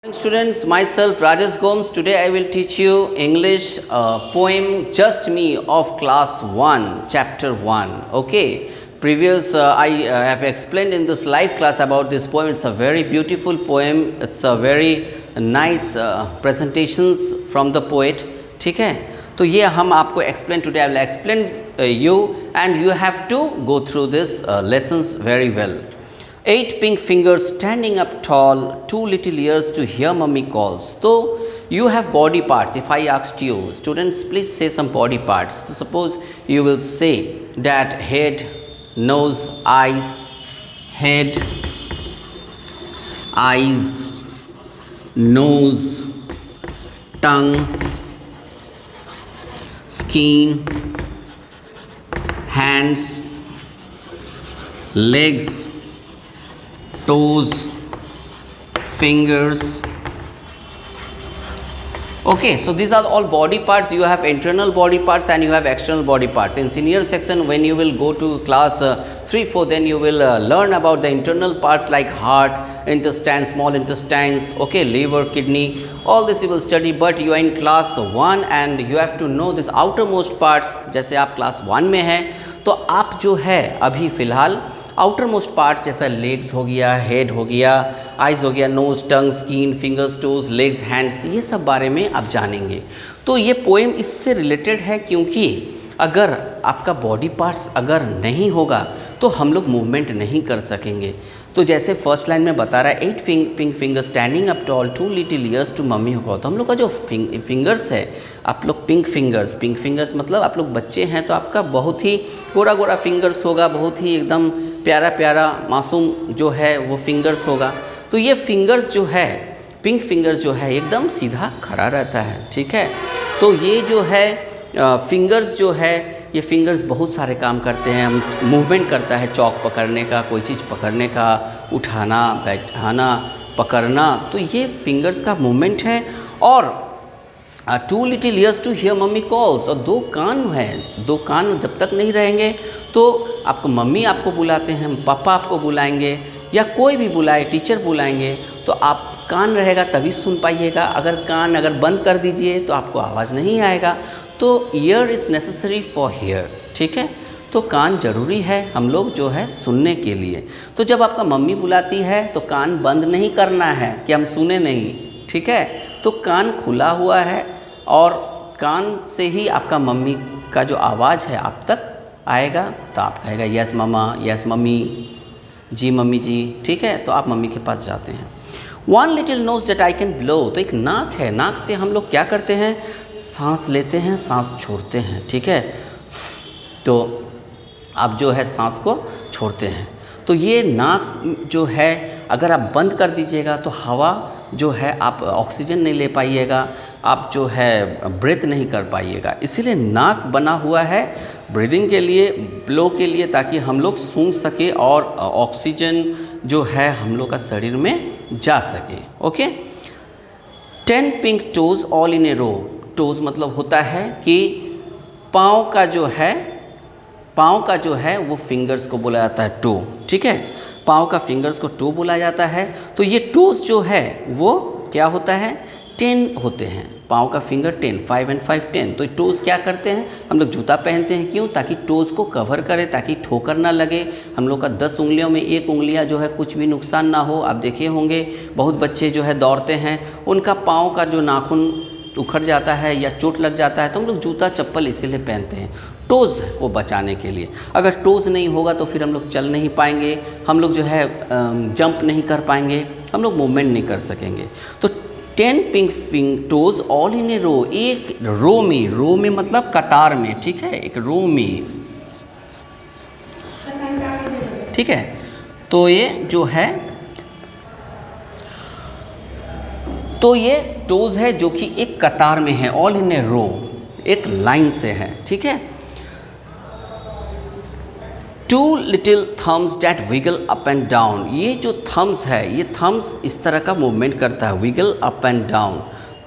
Students, myself Rajesh Gomes. Today I will teach you English poem Just Me of class 1, chapter 1. Okay, previous I have explained in this live class about this poem. It's a very beautiful poem. It's a very nice presentations from the poet. ठीक है, तो ये हम आपको explain today. I will explain you and you have to go through this lessons very well. 8 pink fingers standing up tall, 2 little ears to hear mummy calls. So you have body parts. If I asked you, students, please say some body parts. So suppose you will say that head, nose, eyes, head, eyes, nose, tongue, skin, hands, legs, toes, fingers. Okay, so these are all body parts. You have internal body parts and you have external body parts. In senior section, when you will go to class 3-4, then you will learn about the internal parts like heart, intestine, small intestines, okay, liver, kidney, all this you will study. But you are in class 1 and you have to know this outermost parts. जैसे आप class 1 में हैं तो आप जो है अभी फ़िलहाल आउटर मोस्ट पार्ट जैसा लेग्स हो गया, हेड हो गया, आइज़ हो गया, nose, tongue, skin, fingers, toes, legs, hands, ये सब बारे में आप जानेंगे. तो ये पोएम इससे रिलेटेड है क्योंकि अगर आपका बॉडी पार्ट्स अगर नहीं होगा तो हम लोग मूवमेंट नहीं कर सकेंगे. तो जैसे फर्स्ट लाइन में बता रहा है 8 pink fingers standing up tall, 2 little ears to mummy होगा. तो हम लोग का जो फिंगर्स है, आप लोग पिंक फिंगर्स मतलब आप लोग बच्चे हैं तो आपका बहुत ही गोरा गोरा फिंगर्स होगा, बहुत ही एकदम प्यारा प्यारा मासूम जो है वो फिंगर्स होगा. तो ये फिंगर्स जो है, पिंक फिंगर्स जो है एकदम सीधा खड़ा रहता है. ठीक है, तो ये जो है फिंगर्स जो है, ये फिंगर्स बहुत सारे काम करते हैं. मूवमेंट करता है, चौक पकड़ने का, कोई चीज़ पकड़ने का, उठाना, बैठाना, पकड़ना. तो ये फिंगर्स का मूवमेंट है. और 2 little ears to hear mummy calls, और 2 कान हैं. 2 कान जब तक नहीं रहेंगे तो आपको मम्मी आपको बुलाते हैं, पापा आपको बुलाएंगे या कोई भी बुलाए, टीचर बुलाएंगे तो आप कान रहेगा तभी सुन पाइएगा. अगर कान अगर बंद कर दीजिए तो आपको आवाज़ नहीं आएगा. तो year is necessary for here. ठीक है, तो कान ज़रूरी है हम लोग जो है सुनने के लिए. तो जब आपका मम्मी बुलाती है तो कान बंद नहीं करना है कि हम सुने नहीं. ठीक है, तो कान खुला हुआ है और कान से ही आपका मम्मी का जो आवाज़ है आप तक आएगा. तो आप कहेगा यस मामा, यस मम्मी, जी मम्मी जी. ठीक है, तो आप मम्मी के पास जाते हैं. 1 little nose that I can blow, तो एक नाक है. नाक से हम लोग क्या करते हैं, सांस लेते हैं, सांस छोड़ते हैं. ठीक है, तो आप जो है सांस को छोड़ते हैं. तो ये नाक जो है अगर आप बंद कर दीजिएगा तो हवा जो है आप ऑक्सीजन नहीं ले पाइएगा, आप जो है ब्रेथ नहीं कर पाइएगा. इसीलिए नाक बना हुआ है ब्रीदिंग के लिए, ब्लो के लिए, ताकि हम लोग सूंघ सके और ऑक्सीजन जो है हम लोग का शरीर में जा सके. Okay, 10 pink toes all in a row. Toes मतलब होता है कि पाँव का जो है वो फिंगर्स को बोला जाता है टो. ठीक है, पाँव का फिंगर्स को टो बोला जाता है. तो ये टोज जो है वो क्या होता है, 10 होते हैं. पाँव का फिंगर 10, 5 and 5 10. तो टोज़ क्या करते हैं, हम लोग जूता पहनते हैं. क्यों, ताकि टोज़ को कवर करे, ताकि ठोकर ना लगे. हम लोग का 10 उंगलियों में 1 उंगलियां जो है कुछ भी नुकसान ना हो. आप देखे होंगे बहुत बच्चे जो है दौड़ते हैं, उनका पाँव का जो नाखून उखड़ जाता है या चोट लग जाता है. तो हम लोग जूता चप्पल इसीलिए पहनते हैं, टोज़ को बचाने के लिए. अगर टोज़ नहीं होगा तो फिर हम लोग चल नहीं पाएंगे, हम लोग जो है जंप नहीं कर पाएंगे, हम लोग मूवमेंट नहीं कर सकेंगे. तो 10 pink toes all in a रो, एक रो में मतलब कतार में. ठीक है, एक रो में. ठीक है, तो ये जो है, तो ये टोज है जो कि एक कतार में है, ऑल इन ए रो, एक लाइन से है. ठीक है, 2 little thumbs that wiggle up and down. ये जो थम्स है, ये थम्स इस तरह का मूवमेंट करता है, विगल अप एंड डाउन.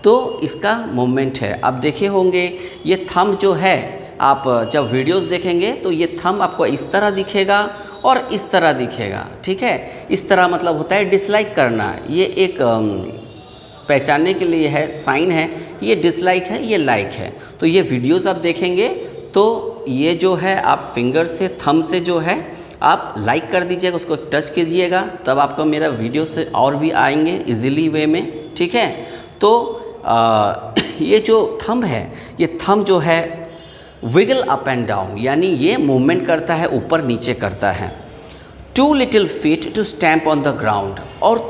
तो इसका मूवमेंट है. आप देखे होंगे ये थंब जो है, आप जब वीडियोस देखेंगे तो ये थंब आपको इस तरह दिखेगा और इस तरह दिखेगा। ठीक है, इस तरह मतलब होता है डिसलाइक करना। ये एक पहचानने के लिए है, साइन है कि ये डिसलाइक है, ये लाइक है। तो ये वीडियोस आप देखेंगे तो ये जो है आप फिंगर से, थंब से जो है आप लाइक कर दीजिएगा, उसको टच कीजिएगा, तब आपको मेरा वीडियो से और भी आएंगे इजीली वे में, ठीक है। तो ये जो थंब है, ये थंब जो है विगल अप एंड डाउन, यानी ये मूवमेंट करता है, ऊपर नीचे करता है। 2 little feet to stamp on the ground, और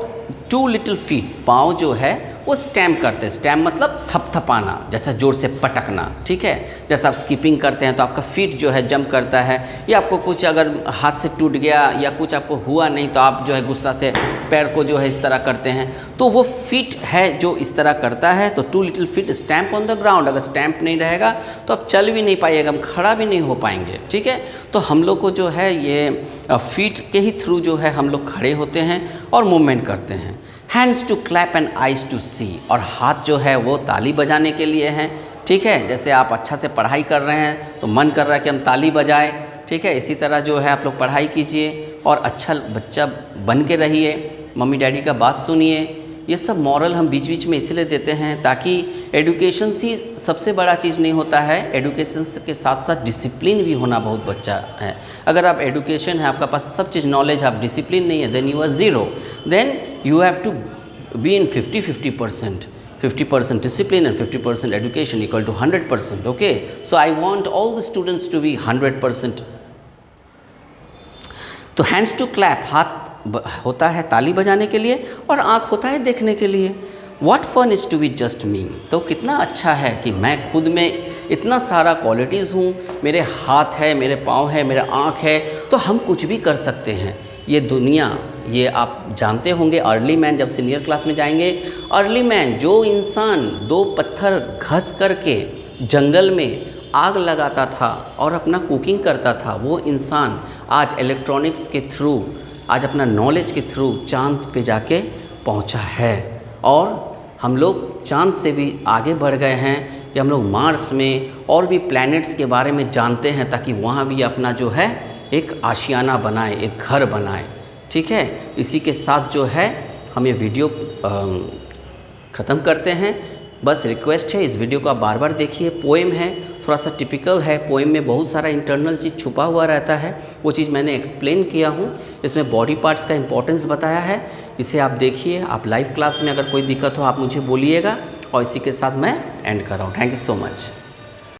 2 little feet पाँव जो है वो स्टैम्प करते हैं। स्टैम्प मतलब थपथपाना, जैसा जोर से पटकना, ठीक है। जैसा आप स्किपिंग करते हैं तो आपका फीट जो है जंप करता है, या आपको कुछ अगर हाथ से टूट गया या कुछ आपको हुआ नहीं तो आप जो है गुस्सा से पैर को जो है इस तरह करते हैं, तो वो फीट है जो इस तरह करता है। तो 2 little feet stamp on the ground, अगर स्टैम्प नहीं रहेगा तो आप चल भी नहीं पाइएगा, हम खड़ा भी नहीं हो पाएंगे, ठीक है। तो हम लोग को जो है ये फीट के ही थ्रू जो है हम लोग खड़े होते हैं और मूवमेंट करते हैं। Hands to clap and eyes to see, और हाथ जो है वो ताली बजाने के लिए हैं, ठीक है। जैसे आप अच्छा से पढ़ाई कर रहे हैं तो मन कर रहा है कि हम ताली बजाएं, ठीक है। इसी तरह जो है आप लोग पढ़ाई कीजिए और अच्छा बच्चा बन के रहिए, मम्मी डैडी का बात सुनिए। ये सब मॉरल हम बीच बीच में इसलिए देते हैं ताकि एडुकेशन ही सबसे बड़ा चीज़ नहीं होता है, एडुकेशन के साथ साथ डिसिप्लिन भी होना बहुत बच्चा है। अगर आप एडुकेशन है, आपका पास सब चीज़ नॉलेज, आप डिसिप्लिन नहीं है, then you are zero. Then you have to be in 50% 50% discipline and 50% education equal to 100%, okay. So I want all the students to be 100%. तो hands to clap, हाथ होता है ताली बजाने के लिए और आँख होता है देखने के लिए। What fun is to be just me, तो कितना अच्छा है कि मैं खुद में इतना सारा क्वालिटीज़ हूँ, मेरे हाथ है, मेरे पाँव है, मेरा आँख है, तो हम कुछ भी कर सकते हैं। ये दुनिया, ये आप जानते होंगे, अर्ली मैन जब सीनियर क्लास में जाएंगे, अर्ली मैन जो इंसान 2 पत्थर घस करके जंगल में आग लगाता था और अपना कुकिंग करता था, वो इंसान आज इलेक्ट्रॉनिक्स के थ्रू, आज अपना नॉलेज के थ्रू चांद पे जाके पहुंचा है। और हम लोग चांद से भी आगे बढ़ गए हैं कि हम लोग मार्स में और भी प्लैनेट्स के बारे में जानते हैं, ताकि वहाँ भी अपना जो है एक आशियाना बनाए, एक घर बनाए, ठीक है। इसी के साथ जो है हम ये वीडियो ख़त्म करते हैं। बस रिक्वेस्ट है, इस वीडियो को आप बार बार देखिए। पोएम है, थोड़ा सा टिपिकल है, पोएम में बहुत सारा इंटरनल चीज़ छुपा हुआ रहता है, वो चीज़ मैंने एक्सप्लेन किया हूँ। इसमें बॉडी पार्ट्स का इंपॉर्टेंस बताया है, इसे आप देखिए। आप लाइव क्लास में अगर कोई दिक्कत हो आप मुझे बोलिएगा, और इसी के साथ मैं एंड कर रहा हूँ। Thank you so much.